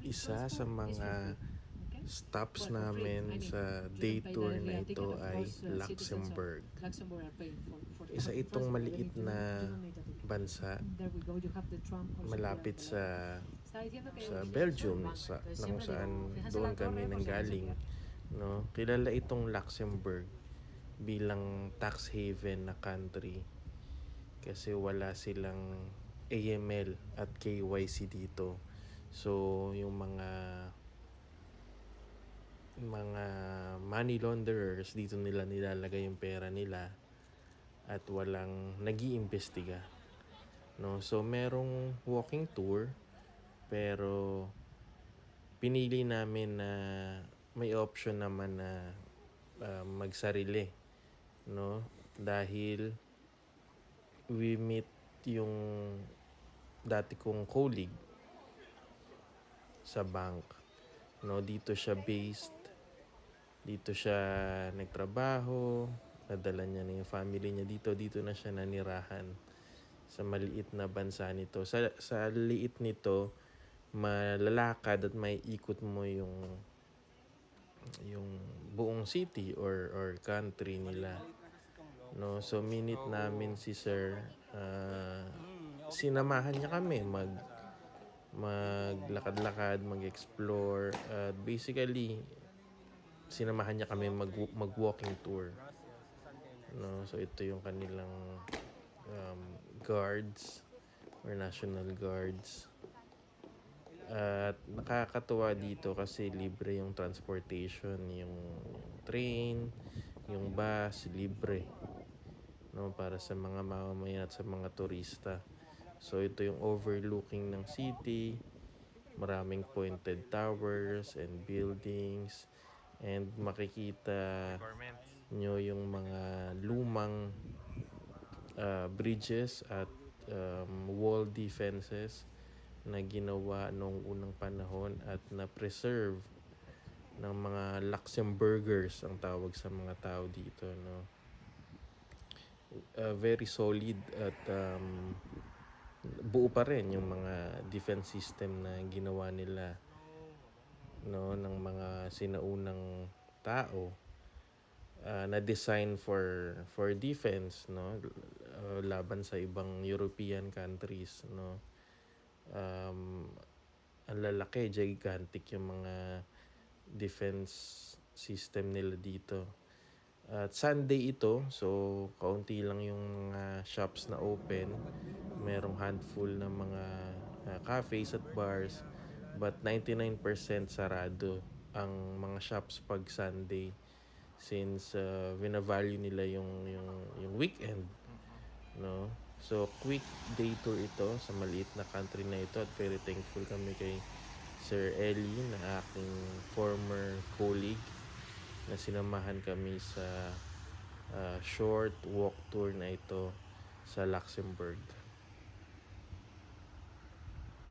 Isa sa mga stops namin sa day tour na ito ay Luxembourg. Isa itong maliit na bansa malapit sa Belgium, na kung saan doon kami nanggaling. No? Kilala itong Luxembourg bilang tax haven na country kasi wala silang AML at KYC dito. So, yung mga money launderers, dito nila nilalagay yung pera nila at walang nag-iimbestiga. No? So, merong walking tour pero pinili namin na may option naman na magsarili. No? Dahil we meet yung dati kong colleague sa bank. No? Dito siya based. Dito siya nagtrabaho, nadala niya na yung family niya dito. Dito na siya nanirahan sa maliit na bansa nito. Sa liit nito, malalakad at may ikot mo yung buong city or country nila. No, so minute namin si Sir, sinamahan niya kami maglakad-lakad, mag-explore. Basically, sinamahan niya kami mag-walking tour. No, so ito yung kanilang guards or national guards. At nakakatuwa dito kasi libre yung transportation, yung train, yung bus, libre. No, para sa mga mamamayan at sa mga turista. So ito yung overlooking ng city. Maraming pointed towers and buildings. And makikita nyo yung mga lumang bridges at wall defenses na ginawa noong unang panahon at na-preserve ng mga Luxembourgers, ang tawag sa mga tao dito. No? Very solid at buo pa rin yung mga defense system na ginawa nila, no, ng mga sinaunang tao na design for defense, no, laban sa ibang European countries, no. Ang lalaki, gigantic yung mga defense system nila dito. At Sunday ito, so kaunti lang yung mga shops na open. Merong handful na mga cafes at bars, but 99% sarado ang mga shops pag Sunday since vina-value nila yung weekend, no. So quick day tour ito sa maliit na country na ito at very thankful kami kay Sir Ellie na aking former colleague na sinamahan kami sa short walk tour na ito sa Luxembourg.